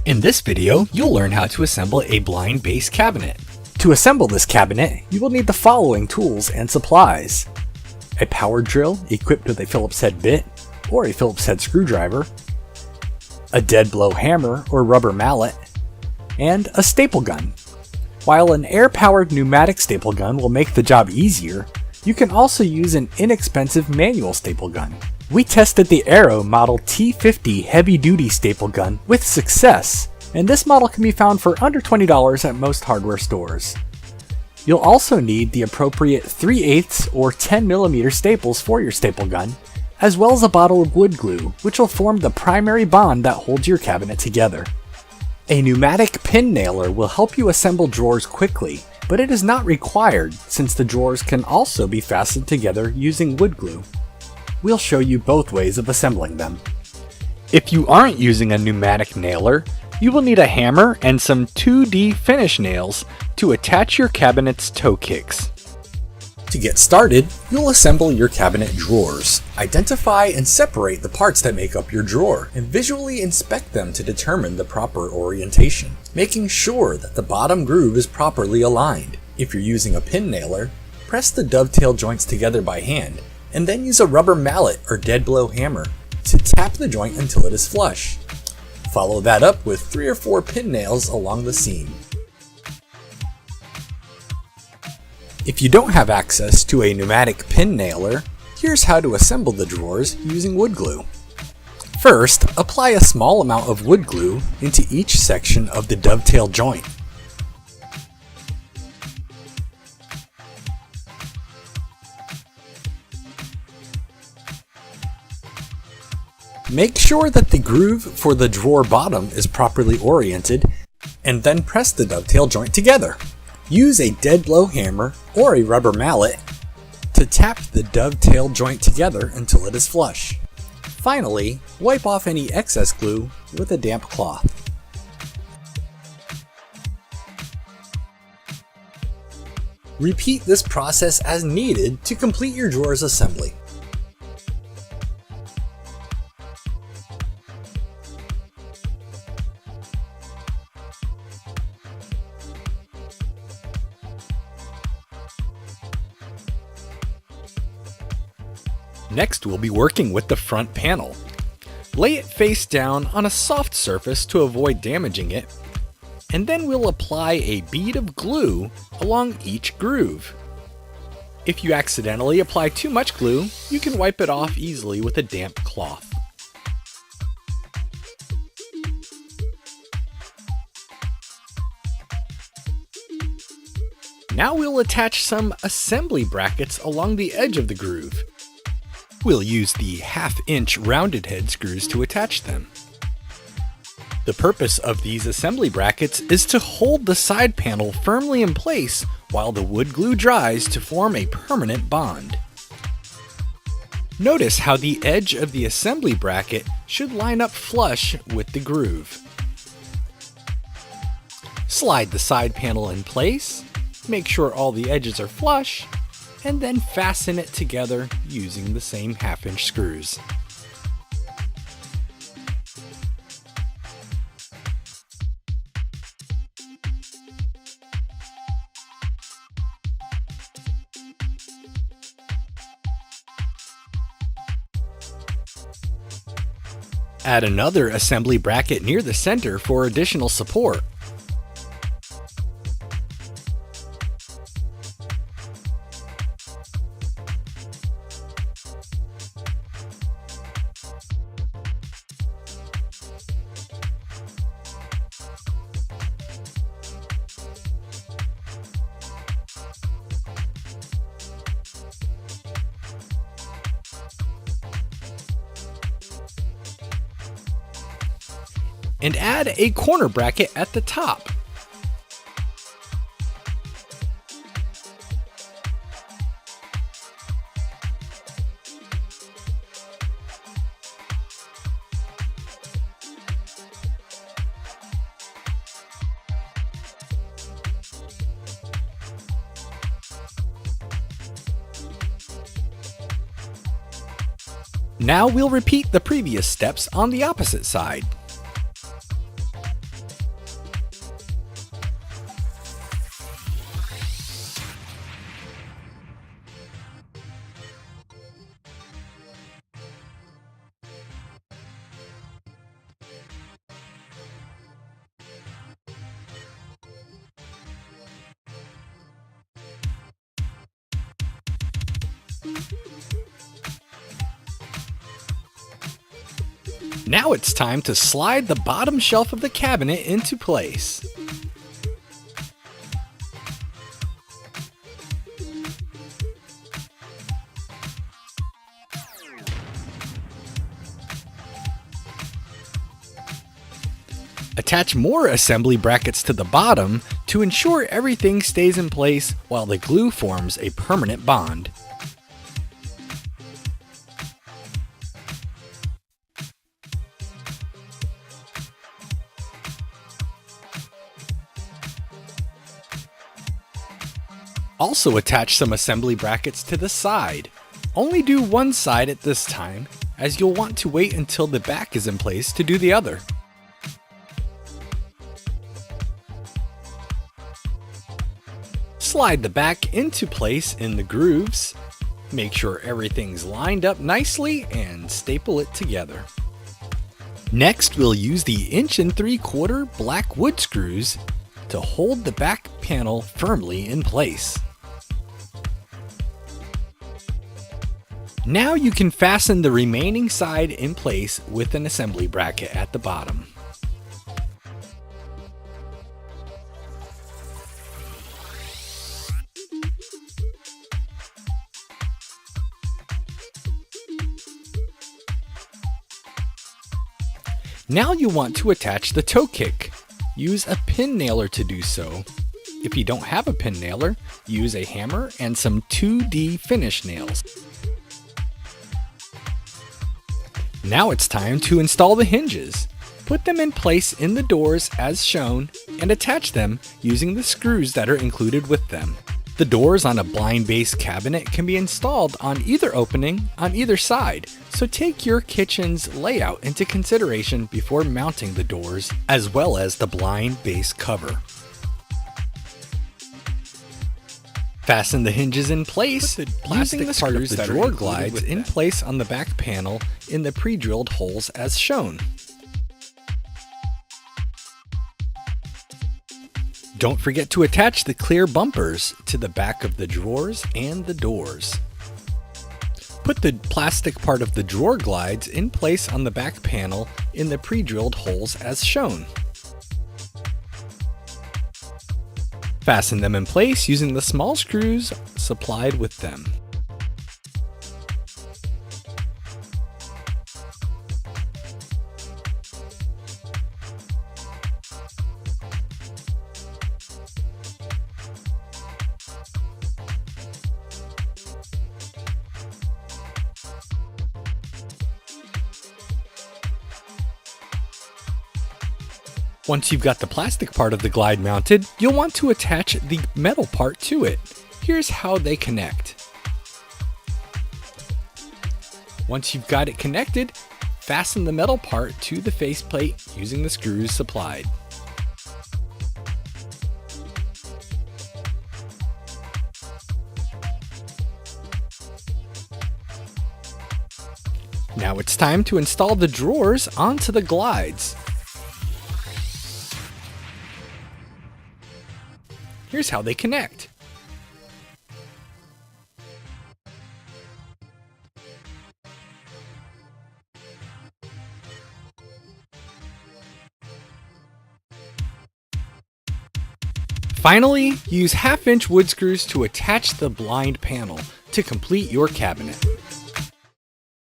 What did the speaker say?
In this video, you'll learn how to assemble a blind base cabinet. To assemble this cabinet, you will need the following tools and supplies: a power drill equipped with a Phillips head bit or a Phillips head screwdriver, a dead blow hammer or rubber mallet, and a staple gun. While an air-powered pneumatic staple gun will make the job easier, you can also use an inexpensive manual staple gun. We tested the Arrow Model T50 heavy-duty staple gun with success, and this model can be found for under $20 at most hardware stores. You'll also need the appropriate 3/8 or 10mm staples for your staple gun, as well as a bottle of wood glue, which will form the primary bond that holds your cabinet together. A pneumatic pin nailer will help you assemble drawers quickly, but it is not required since the drawers can also be fastened together using wood glue. We'll show you both ways of assembling them. If you aren't using a pneumatic nailer, you will need a hammer and some 2D finish nails to attach your cabinet's toe kicks. To get started, you'll assemble your cabinet drawers. Identify and separate the parts that make up your drawer, and visually inspect them to determine the proper orientation, making sure that the bottom groove is properly aligned. If you're using a pin nailer, press the dovetail joints together by hand, and then use a rubber mallet or dead blow hammer to tap the joint until it is flush. Follow that up with 3 or 4 pin nails along the seam. If you don't have access to a pneumatic pin nailer, here's how to assemble the drawers using wood glue. First, apply a small amount of wood glue into each section of the dovetail joint. Make sure that the groove for the drawer bottom is properly oriented, and then press the dovetail joint together. Use a dead blow hammer or a rubber mallet to tap the dovetail joint together until it is flush. Finally, wipe off any excess glue with a damp cloth. Repeat this process as needed to complete your drawer's assembly. Next, we'll be working with the front panel. Lay it face down on a soft surface to avoid damaging it, and then we'll apply a bead of glue along each groove. If you accidentally apply too much glue, you can wipe it off easily with a damp cloth. Now we'll attach some assembly brackets along the edge of the groove. We'll use the 1/2-inch rounded head screws to attach them. The purpose of these assembly brackets is to hold the side panel firmly in place while the wood glue dries to form a permanent bond. Notice how the edge of the assembly bracket should line up flush with the groove. Slide the side panel in place, make sure all the edges are flush, and then fasten it together using the same 1/2-inch screws. Add another assembly bracket near the center for additional support. And add a corner bracket at the top. Now we'll repeat the previous steps on the opposite side. Now it's time to slide the bottom shelf of the cabinet into place. Attach more assembly brackets to the bottom to ensure everything stays in place while the glue forms a permanent bond. Also attach some assembly brackets to the side. Only do one side at this time, as you'll want to wait until the back is in place to do the other. Slide the back into place in the grooves. Make sure everything's lined up nicely and staple it together. Next, we'll use the 1 3/4" black wood screws to hold the back panel firmly in place. Now you can fasten the remaining side in place with an assembly bracket at the bottom. Now you want to attach the toe kick. Use a pin nailer to do so. If you don't have a pin nailer, use a hammer and some 2D finish nails. Now it's time to install the hinges. Put them in place in the doors as shown and attach them using the screws that are included with them. The doors on a blind base cabinet can be installed on either opening on either side, so take your kitchen's layout into consideration before mounting the doors as well as the blind base cover. Fasten the hinges in place using the screws that drawer glides in place on the back panel in the pre-drilled holes as shown. Don't forget to attach the clear bumpers to the back of the drawers and the doors. Put the plastic part of the drawer glides in place on the back panel in the pre-drilled holes as shown. Fasten them in place using the small screws supplied with them. Once you've got the plastic part of the glide mounted, you'll want to attach the metal part to it. Here's how they connect. Once you've got it connected, fasten the metal part to the faceplate using the screws supplied. Now it's time to install the drawers onto the glides. Here's how they connect. Finally, use 1/2" wood screws to attach the blind panel to complete your cabinet.